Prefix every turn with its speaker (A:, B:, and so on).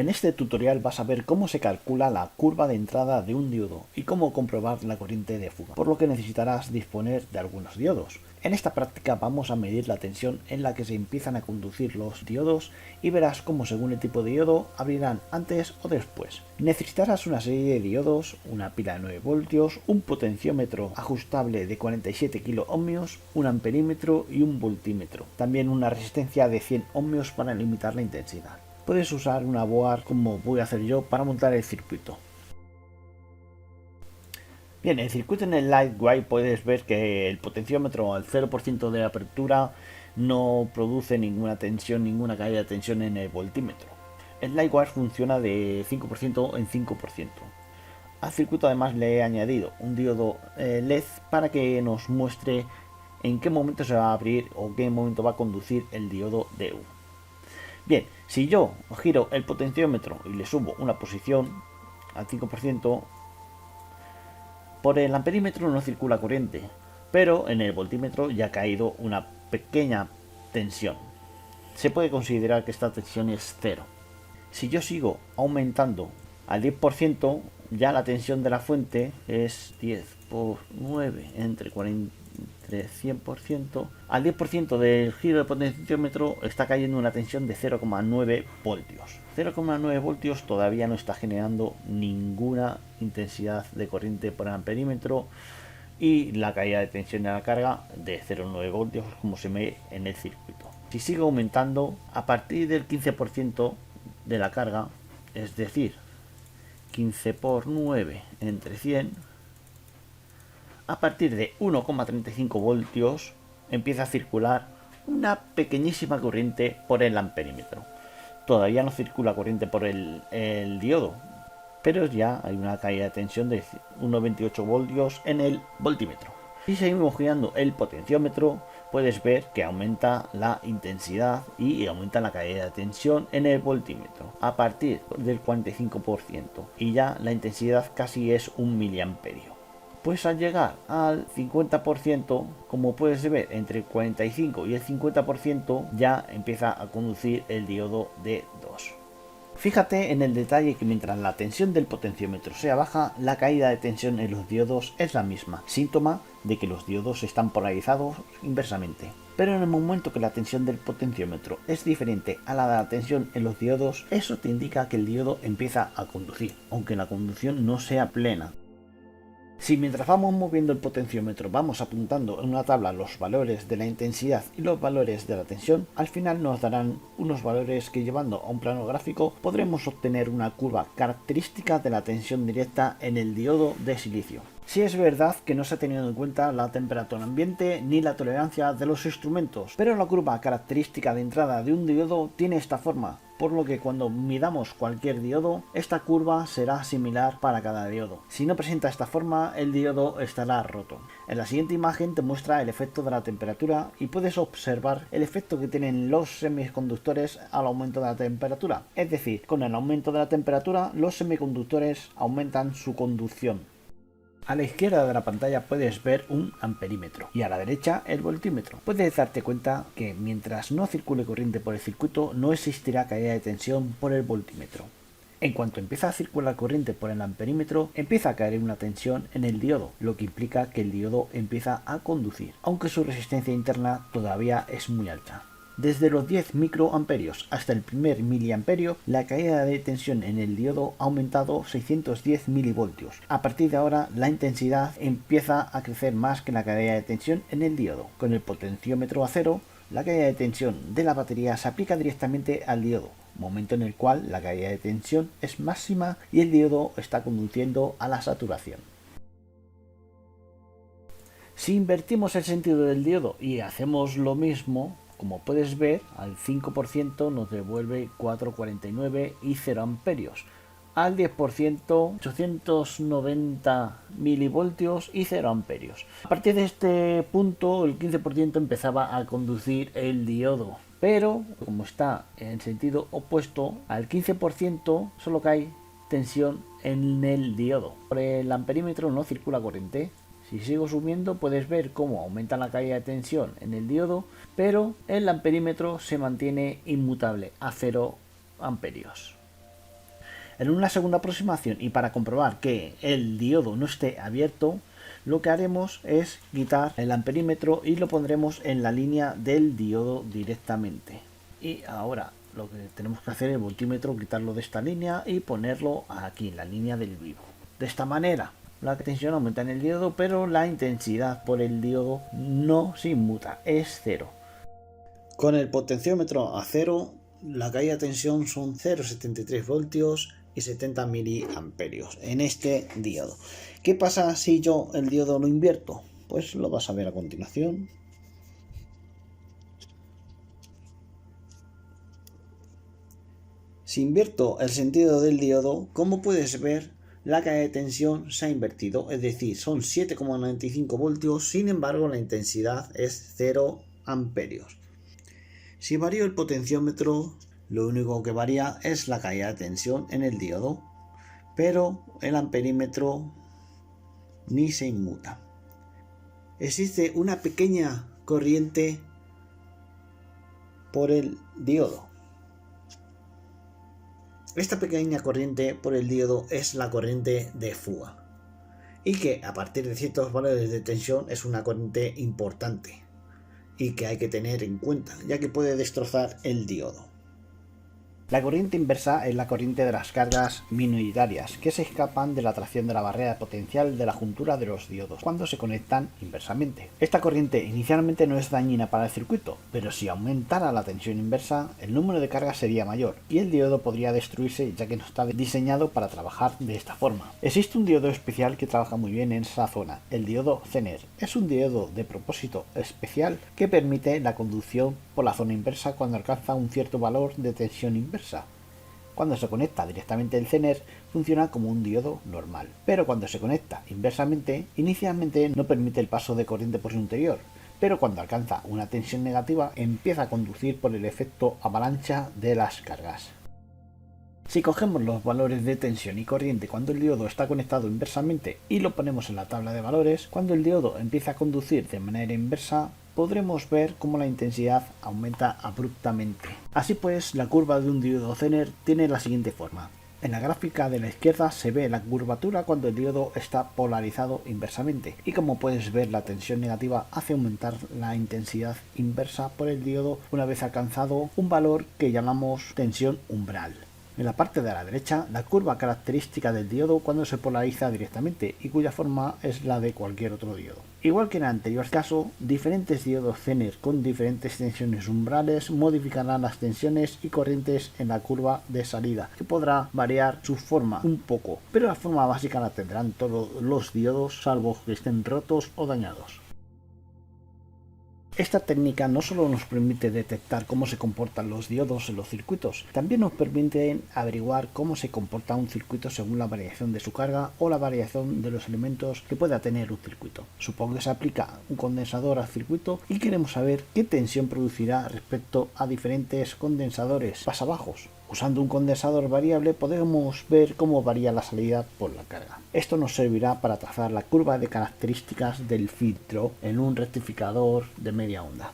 A: En este tutorial vas a ver cómo se calcula la curva de entrada de un diodo y cómo comprobar la corriente de fuga, por lo que necesitarás disponer de algunos diodos. En esta práctica vamos a medir la tensión en la que se empiezan a conducir los diodos y verás cómo según el tipo de diodo abrirán antes o después. Necesitarás una serie de diodos, una pila de 9 voltios, un potenciómetro ajustable de 47 kΩ, un amperímetro y un voltímetro. También una resistencia de 100 ohmios para limitar la intensidad. Puedes usar una board como voy a hacer yo para montar el circuito. Bien, el circuito en el Lightwire puedes ver que el potenciómetro al 0% de apertura no produce ninguna tensión, ninguna caída de tensión en el voltímetro. El Lightwire funciona de 5% en 5%. Al circuito además le he añadido un diodo LED para que nos muestre en qué momento se va a abrir o qué momento va a conducir el diodo DU. Bien, si yo giro el potenciómetro y le subo una posición al 5%, por el amperímetro no circula corriente, pero en el voltímetro ya ha caído una pequeña tensión. Se puede considerar que esta tensión es cero. Si yo sigo aumentando al 10%, ya la tensión de la fuente es 10 por 9 entre 100%. Al 10% del giro del potenciómetro está cayendo una tensión de 0,9 voltios. 0,9 voltios todavía no está generando ninguna intensidad de corriente por amperímetro y la caída de tensión de la carga de 0,9 voltios como se ve en el circuito. Si sigo aumentando a partir del 15% de la carga, es decir, 15 por 9 entre 100, a partir de 1,35 voltios empieza a circular una pequeñísima corriente por el amperímetro. Todavía no circula corriente por el diodo, pero ya hay una caída de tensión de 1,28 voltios en el voltímetro. Si seguimos girando el potenciómetro, puedes ver que aumenta la intensidad y aumenta la caída de tensión en el voltímetro a partir del 45% y ya la intensidad casi es 1 miliamperio. Pues al llegar al 50%, como puedes ver, entre el 45 y el 50% ya empieza a conducir el diodo D2. Fíjate en el detalle que mientras la tensión del potenciómetro sea baja, la caída de tensión en los diodos es la misma, síntoma de que los diodos están polarizados inversamente. Pero en el momento que la tensión del potenciómetro es diferente a la de la tensión en los diodos, eso te indica que el diodo empieza a conducir, aunque la conducción no sea plena. Si mientras vamos moviendo el potenciómetro vamos apuntando en una tabla los valores de la intensidad y los valores de la tensión, al final nos darán unos valores que llevando a un plano gráfico podremos obtener una curva característica de la tensión directa en el diodo de silicio. Sí es verdad que no se ha tenido en cuenta la temperatura ambiente ni la tolerancia de los instrumentos, pero la curva característica de entrada de un diodo tiene esta forma, por lo que cuando midamos cualquier diodo, esta curva será similar para cada diodo. Si no presenta esta forma, el diodo estará roto. En la siguiente imagen te muestra el efecto de la temperatura y puedes observar el efecto que tienen los semiconductores al aumento de la temperatura. Es decir, con el aumento de la temperatura, los semiconductores aumentan su conducción. A la izquierda de la pantalla puedes ver un amperímetro y a la derecha el voltímetro. Puedes darte cuenta que mientras no circule corriente por el circuito no existirá caída de tensión por el voltímetro. En cuanto empieza a circular corriente por el amperímetro, empieza a caer una tensión en el diodo, lo que implica que el diodo empieza a conducir, aunque su resistencia interna todavía es muy alta. Desde los 10 microamperios hasta el primer miliamperio, la caída de tensión en el diodo ha aumentado 610 milivoltios. A partir de ahora, la intensidad empieza a crecer más que la caída de tensión en el diodo. Con el potenciómetro a cero, la caída de tensión de la batería se aplica directamente al diodo, momento en el cual la caída de tensión es máxima y el diodo está conduciendo a la saturación. Si invertimos el sentido del diodo y hacemos lo mismo, como puedes ver, al 5% nos devuelve 4,49 y 0 amperios. Al 10%, 890 milivoltios y 0 amperios. A partir de este punto, el 15% empezaba a conducir el diodo. Pero, como está en sentido opuesto, al 15% solo cae tensión en el diodo. Por el amperímetro no circula corriente. Si sigo subiendo puedes ver cómo aumenta la caída de tensión en el diodo, pero el amperímetro se mantiene inmutable a 0 amperios. En una segunda aproximación y para comprobar que el diodo no esté abierto, lo que haremos es quitar el amperímetro y lo pondremos en la línea del diodo directamente. Y ahora lo que tenemos que hacer es el voltímetro, quitarlo de esta línea y ponerlo aquí en la línea del vivo. De esta manera la tensión aumenta en el diodo, pero la intensidad por el diodo no se inmuta, es cero. Con el potenciómetro a cero, la caída de tensión son 0,73 voltios y 70 miliamperios en este diodo. ¿Qué pasa si yo el diodo lo invierto? Pues lo vas a ver a continuación. Si invierto el sentido del diodo, como puedes ver, la caída de tensión se ha invertido, es decir, son 7,95 voltios, sin embargo la intensidad es 0 amperios. Si varío el potenciómetro, lo único que varía es la caída de tensión en el diodo, pero el amperímetro ni se inmuta. Existe una pequeña corriente por el diodo. Esta pequeña corriente por el diodo es la corriente de fuga, y que a partir de ciertos valores de tensión es una corriente importante y que hay que tener en cuenta, ya que puede destrozar el diodo. La corriente inversa es la corriente de las cargas minoritarias que se escapan de la atracción de la barrera potencial de la juntura de los diodos cuando se conectan inversamente. Esta corriente inicialmente no es dañina para el circuito, pero si aumentara la tensión inversa, el número de cargas sería mayor y el diodo podría destruirse, ya que no está diseñado para trabajar de esta forma. Existe un diodo especial que trabaja muy bien en esa zona, el diodo Zener. Es un diodo de propósito especial que permite la conducción por la zona inversa cuando alcanza un cierto valor de tensión inversa. Cuando se conecta directamente el Zener, funciona como un diodo normal, pero cuando se conecta inversamente, inicialmente no permite el paso de corriente por su interior, pero cuando alcanza una tensión negativa empieza a conducir por el efecto avalancha de las cargas. Si cogemos los valores de tensión y corriente cuando el diodo está conectado inversamente y lo ponemos en la tabla de valores, cuando el diodo empieza a conducir de manera inversa, podremos ver cómo la intensidad aumenta abruptamente. Así pues, la curva de un diodo Zener tiene la siguiente forma. En la gráfica de la izquierda se ve la curvatura cuando el diodo está polarizado inversamente, y como puedes ver, la tensión negativa hace aumentar la intensidad inversa por el diodo una vez alcanzado un valor que llamamos tensión umbral. En la parte de la derecha, la curva característica del diodo cuando se polariza directamente y cuya forma es la de cualquier otro diodo. Igual que en el anterior caso, diferentes diodos Zener con diferentes tensiones umbrales modificarán las tensiones y corrientes en la curva de salida, que podrá variar su forma un poco, pero la forma básica la tendrán todos los diodos salvo que estén rotos o dañados. Esta técnica no solo nos permite detectar cómo se comportan los diodos en los circuitos, también nos permite averiguar cómo se comporta un circuito según la variación de su carga o la variación de los elementos que pueda tener un circuito. Supongo que se aplica un condensador al circuito y queremos saber qué tensión producirá respecto a diferentes condensadores pasabajos. Usando un condensador variable podemos ver cómo varía la salida por la carga. Esto nos servirá para trazar la curva de características del filtro en un rectificador de media onda.